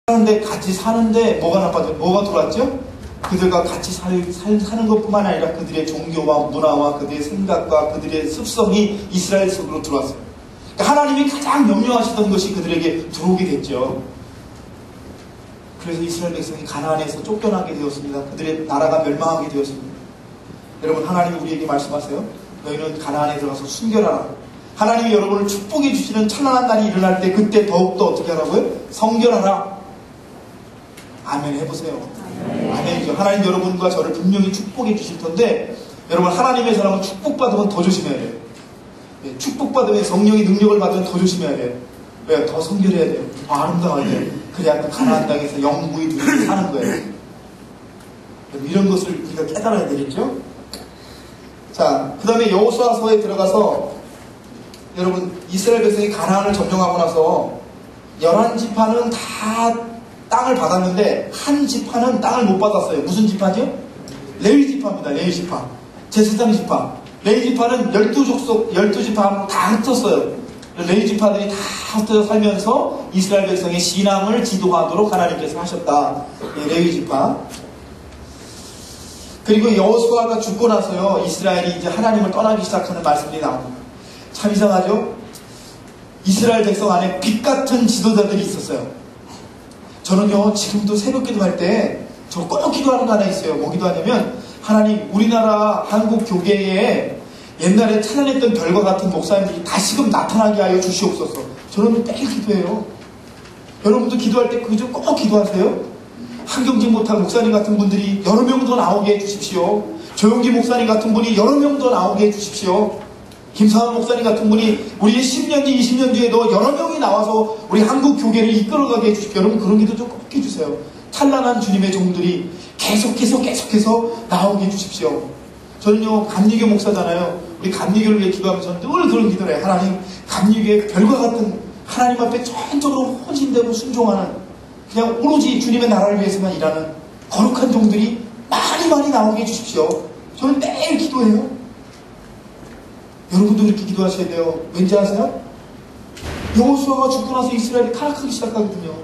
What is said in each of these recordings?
사는데 같이 사는데 뭐가 들어왔죠? 그들과 같이 사는 것뿐만 아니라 그들의 종교와 문화와 그들의 생각과 그들의 습성이 이스라엘 속으로 들어왔어요. 그러니까 하나님이 가장 염려하시던 것이 그들에게 들어오게 됐죠. 그래서 이스라엘 백성이 가나안에서 쫓겨나게 되었습니다. 그들의 나라가 멸망하게 되었습니다. 여러분, 하나님이 우리에게 말씀하세요. 너희는 가나안에 들어가서 순결하라. 하나님이 여러분을 축복해 주시는 찬란한 날이 일어날 때 그때 더욱더 어떻게 하라고요? 성결하라. 아멘 해보세요. 아멘이죠. 하나님 여러분과 저를 분명히 축복해 주실 텐데, 여러분, 하나님의 사람은 축복받으면 더 조심해야 돼요. 축복받으면 성령의 능력을 받으면 더 조심해야 돼요. 왜? 더 성결해야 돼요. 더 아름다워야 돼요. 그래야 그 가나안 땅에서 영구히 누리고 사는 거예요. 이런 것을 우리가 깨달아야 되겠죠? 자, 그 다음에 여호수아서에 들어가서 여러분, 이스라엘 백성이 가나안을 점령하고 나서 11지파는 다 땅을 받았는데 한 지파는 땅을 못 받았어요. 무슨 지파죠? 레위지파입니다. 레위지파. 제사장 지파. 레위지파는 12지파 다 흩었어요. 레위지파들이 다 흩어져 살면서 이스라엘 백성의 신앙을 지도하도록 하나님께서 하셨다. 레위지파. 그리고 여호수아가 죽고 나서요, 이스라엘이 이제 하나님을 떠나기 시작하는 말씀이 나옵니다. 참 이상하죠? 이스라엘 백성 안에 빛 같은 지도자들이 있었어요. 저는요, 지금도 새벽 기도할 때 저 꼭 기도하는 거 하나 있어요. 뭐 기도하냐면, 하나님, 우리나라 한국 교계에 옛날에 찬양했던 별과 같은 목사님들이 다시금 나타나게 하여 주시옵소서. 저는 매일 기도해요. 여러분도 기도할 때 그거 좀 꼭 기도하세요. 한경직 못한 목사님 같은 분들이 여러 명 더 나오게 해주십시오. 조용기 목사님 같은 분이 여러 명 더 나오게 해주십시오. 김상환 목사님 같은 분이 우리의 10년 뒤, 20년 뒤에도 여러 명이 나와서 우리 한국 교계를 이끌어가게 해주십시오. 여러분, 그런 기도 좀 꼭 해주세요. 찬란한 주님의 종들이 계속해서 나오게 해주십시오. 저는요, 감리교 목사잖아요. 우리 감리교를 위해 기도하면서 늘 그런 기도를 해요. 하나님, 감리교의 별과 같은 하나님 앞에 전적으로 헌신되고 순종하는, 그냥 오로지 주님의 나라를 위해서만 일하는 거룩한 종들이 많이 나오게 해주십시오. 저는 매일 기도해요. 여러분도 그렇게 기도하셔야 돼요. 왠지 아세요? 여호수아가 죽고 나서 이스라엘이 타락하기 시작하거든요.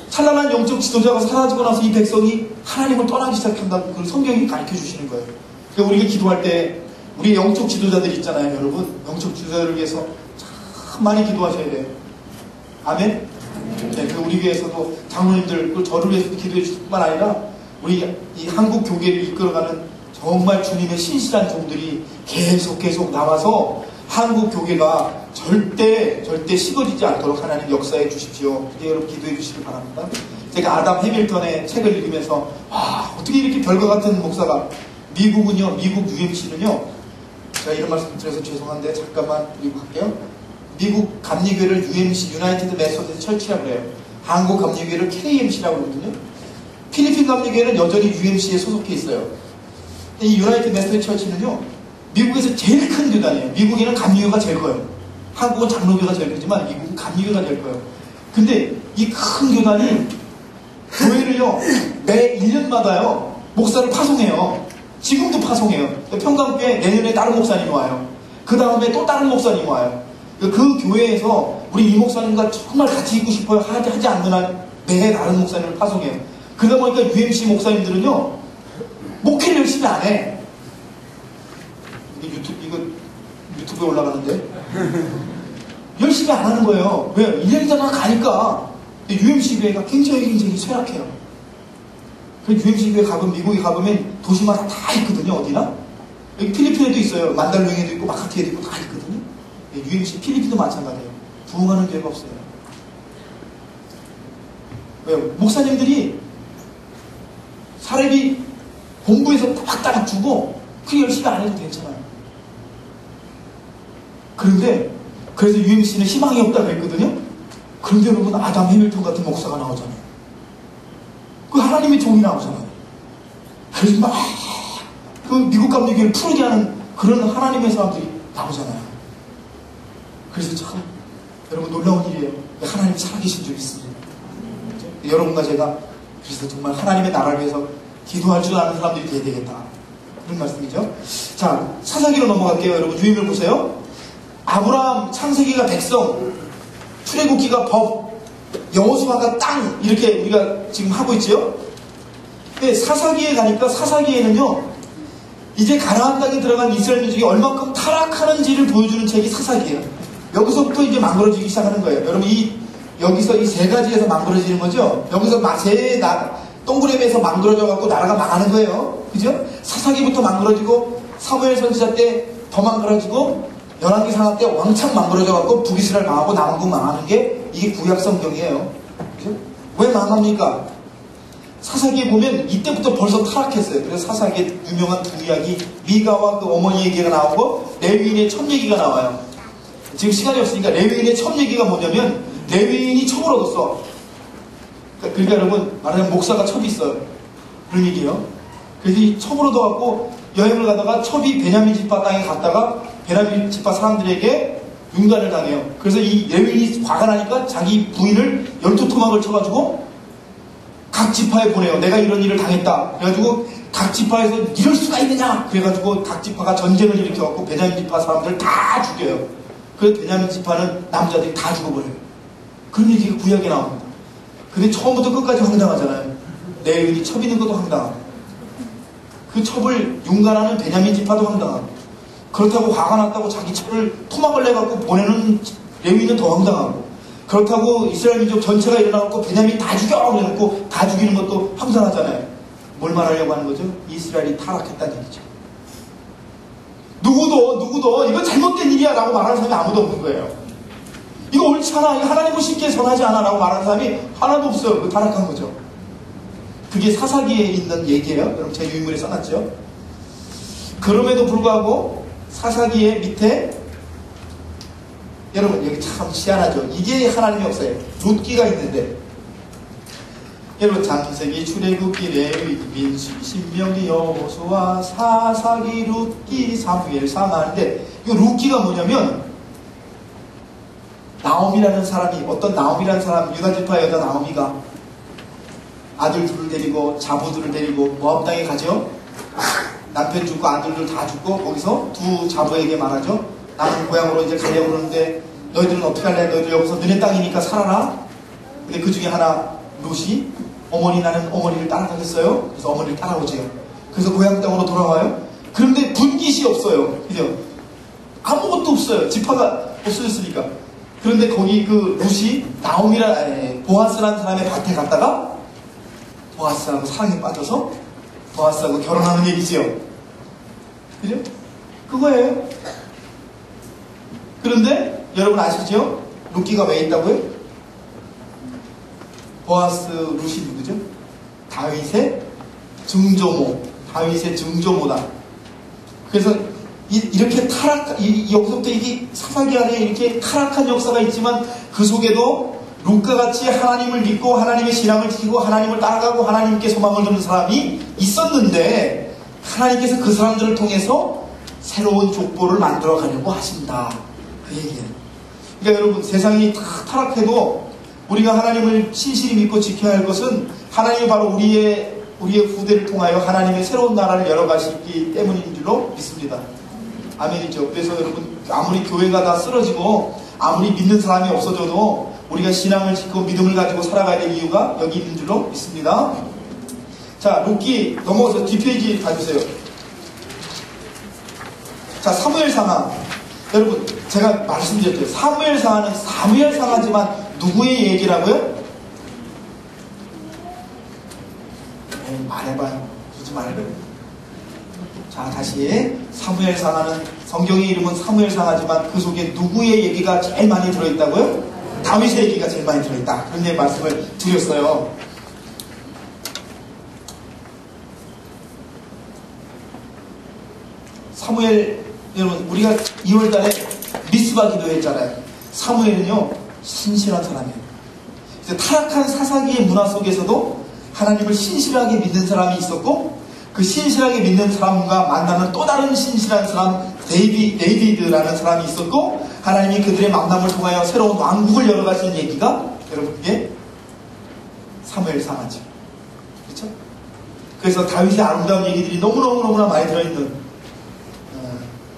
찬란한 영적 지도자가 사라지고 나서 이 백성이 하나님을 떠나기 시작한다고 그걸 성경이 가르쳐 주시는 거예요. 그러니까 우리가 기도할 때 우리 영적 지도자들 있잖아요, 여러분. 영적 지도자를 위해서 참 많이 기도하셔야 돼요. 아멘? 네, 그 우리 교회에서도 장로님들, 저를 위해서도 기도해 주실 뿐만 아니라 우리 이 한국 교계를 이끌어가는 정말 주님의 신실한 종들이 계속 나와서 한국 교계가 절대 식어지지 않도록 하나님 역사해 주십시오. 여러분 기도해 주시기 바랍니다. 제가 아담 해밀턴의 책을 읽으면서 어떻게 이렇게 별과 같은 목사가, 미국은요, 미국 UMC는요, 제가 이런 말씀 드려서 죄송한데 잠깐만 읽고 갈게요. 미국 감리교회를 UMC, 유나이티드 메소디스트 철치라고 해요. 한국 감리교회를 KMC라고 그러거든요. 필리핀 감리교회는 여전히 UMC에 소속해 있어요. 이 유나이티드 메소디스트 철치는요, 미국에서 제일 큰 교단이에요. 미국에는 감리교가 제일 커요. 한국은 장로교가 제일 크지만 미국은 감리교가 제일 커요. 근데 이 큰 교단이 교회를요, 매 1년마다요 목사를 파송해요. 지금도 파송해요. 평강교회 내년에 다른 목사님이 와요. 그 다음에 또 다른 목사님이 와요. 그 교회에서 우리 이 목사님과 정말 같이 있고 싶어요 하지 않는 한 매 다른 목사님을 파송해요. 그러다 보니까 UMC 목사님들은요, 목회를 열심히 안 해. 이거 유튜브에 올라가는데 열심히 안 하는 거예요. 왜? 1년이나 가니까. UMC 교회가 굉장히 쇠락해요. UMC 교회 가보면, 미국에 가보면 도시마다 다 있거든요. 어디나? 여기 필리핀에도 있어요. 만달루잉에도 있고 마카티에도 있고 다 있거든요. UMC 필리핀도 마찬가지예요. 부흥하는 교회가 없어요. 왜요? 목사님들이 사례비 본부에서 따닥따닥 주고 그 열심히 안 해도 괜찮아요. 그런데 그래서 UMC는 희망이 없다고 했거든요. 그런데 여러분, 아담 해밀턴 같은 목사가 나오잖아요. 그 하나님의 종이 나오잖아요. 그래서 막 그 미국 감리교회를 푸르게 하는 그런 하나님의 사람들이 나오잖아요. 그래서 참 여러분, 놀라운 일이에요. 하나님이 살아계신 줄 믿습니다. 여러분과 제가 그래서 정말 하나님의 나라를 위해서 기도할 줄 아는 사람들이 돼야 되겠다, 그런 말씀이죠. 자, 사사기로 넘어갈게요. 여러분 유인을 보세요. 아브라함, 창세기가 백성, 출애굽기가 법, 여호수아가 땅 이렇게 우리가 지금 하고 있죠. 근데 사사기에 가니까 사사기에는요, 이제 가나안 땅에 들어간 이스라엘 민족이 얼만큼 타락하는지를 보여주는 책이 사사기예요. 여기서부터 이제 망가져지기 시작하는 거예요. 여러분, 여기서 이 세 가지에서 망가져지는 거죠. 여기서 동그라미에서 망가져 갖고 나라가 망하는 거예요. 그죠? 사사기부터 망가져지고, 사무엘 선지자 때 더 망가져지고, 열왕기 상하 때 왕창 망가져 갖고 북이스라엘 망하고 남왕국 망하는 게 이게 구약 성경이에요. 그죠? 왜 망합니까? 사사기에 보면 이때부터 벌써 타락했어요. 그래서 사사기에 유명한 두 이야기, 미가와 그 어머니 얘기가 나오고 레위인의 첩 얘기가 나와요. 지금 시간이 없으니까 레위인의 첩 얘기가 뭐냐면, 레위인이 첩을 얻었어. 그러니까 여러분, 말하자면 목사가 첩이 있어요. 그런 얘기예요. 그래서 이 첩을 얻어갖고 여행을 가다가 첩이 베냐민 지파 땅에 갔다가 베냐민 지파 사람들에게 윤관을 당해요. 그래서 이 레위인이 화가 나니까 자기 부인을 12토막을 쳐가지고 각 지파에 보내요. 내가 이런 일을 당했다. 그래가지고 각 지파에서 이럴 수가 있느냐. 그래가지고 각 지파가 전쟁을 일으켜갖고 베냐민 지파 사람들을 다 죽여요. 그래서 베냐민 지파는 남자들이 다 죽어버려요. 그런 얘기가 구약에 나옵니다. 근데 처음부터 끝까지 황당하잖아요. 레위인이 첩 있는 것도 황당하고, 그 첩을 윤관하는 베냐민 지파도 황당하고, 그렇다고 화가 났다고 자기 첩을 토막을 내갖고 보내는 레위인은 더 황당하고, 그렇다고 이스라엘 민족 전체가 일어나갖고 베냐민 다 죽여! 그래놓고 다 죽이는 것도 황당하잖아요. 뭘 말하려고 하는 거죠? 이스라엘이 타락했다는 얘기죠. 누구도 이거 잘못된 일이야 라고 말하는 사람이 아무도 없는 거예요. 이거 옳지 않아, 이거 하나님을 쉽게 선하지 않아 라고 말하는 사람이 하나도 없어요. 그 타락한 거죠. 그게 사사기에 있는 얘기예요. 여러분, 제 유인물에 써놨죠. 그럼에도 불구하고 사사기의 밑에, 여러분 여기 참 희한하죠. 이게 하나님이 없어요. 룻기가 있는데, 여러분 창세기, 출애굽기, 레위기, 민수기, 신명기, 여호수아, 사사기, 룻기, 사무엘, 사마인데, 이 룻기가 뭐냐면, 나옴이라는 사람이, 어떤 나옴이라는 사람, 유다지파의 여자 나옴이가 아들 둘을 데리고 자부들을 데리고 모압 땅에 가죠. 남편 죽고 아들들 다 죽고 거기서 두 자부에게 말하죠. 나는 고향으로 이제 가려고 그러는데 너희들은 어떻게 할래? 너희들 여기서 너네 땅이니까 살아라. 근데 그 중에 하나 룻이, 어머니, 나는 어머니를 따라가겠어요. 그래서 어머니를 따라오죠. 그래서 고향 땅으로 돌아와요. 그런데 분깃이 없어요. 그죠? 아무것도 없어요. 지파가 없어졌으니까. 그런데 거기 그 룻이 보아스라는 사람의 밭에 갔다가 보아스하고 사랑에 빠져서 보아스하고 결혼하는 얘기지요. 그죠? 그거예요. 그런데 여러분 아시죠? 룻기가 왜 있다고요? 보아스 룻이 누구죠? 다윗의 증조모다. 그래서 이렇게 여기서부터 이게 사사기 안에 이렇게 타락한 역사가 있지만 그 속에도 룻과 같이 하나님을 믿고 하나님의 신앙을 지키고 하나님을 따라가고 하나님께 소망을 두는 사람이 있었는데, 하나님께서 그 사람들을 통해서 새로운 족보를 만들어 가려고 하신다. 그 얘기예요. 그러니까 여러분, 세상이 다 타락해도 우리가 하나님을 신실히 믿고 지켜야 할 것은 하나님이 바로 우리의 후대를 통하여 하나님의 새로운 나라를 열어가시기 때문인 줄로 믿습니다. 아멘이죠. 그래서 여러분, 아무리 교회가 다 쓰러지고 아무리 믿는 사람이 없어져도 우리가 신앙을 지키고 믿음을 가지고 살아가야 될 이유가 여기 있는 줄로 믿습니다. 자, 룻기 넘어가서 뒷페이지 봐주세요. 자, 사무엘상하. 여러분, 제가 말씀드렸죠. 사무엘상하는 사무엘상하지만 누구의 얘기라고요? 말해봐요. 굳이 말해봐요. 자, 다시. 사무엘상하는, 성경의 이름은 사무엘상하지만 그 속에 누구의 얘기가 제일 많이 들어있다고요? 다윗의 얘기가 제일 많이 들어있다. 그런 말씀을 드렸어요. 사무엘, 여러분, 우리가 2월달에 미스바 기도했잖아요. 사무엘은요, 신실한 사람이에요. 타락한 사사기의 문화 속에서도 하나님을 신실하게 믿는 사람이 있었고, 그 신실하게 믿는 사람과 만나는 또 다른 신실한 사람, 데이비드라는 사람이 있었고, 하나님이 그들의 만남을 통하여 새로운 왕국을 열어가시는 얘기가 여러분, 그게 사무엘상하죠. 그렇죠? 그래서 다윗의 아름다운 얘기들이 너무너무나 많이 들어있는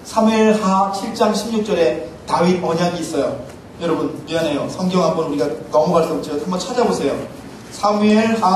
사무엘하 7장 16절에 다윗 언약이 있어요. 여러분 미안해요. 성경 한번 우리가 넘어갈 수 없지만 한번 찾아보세요. 사무엘 하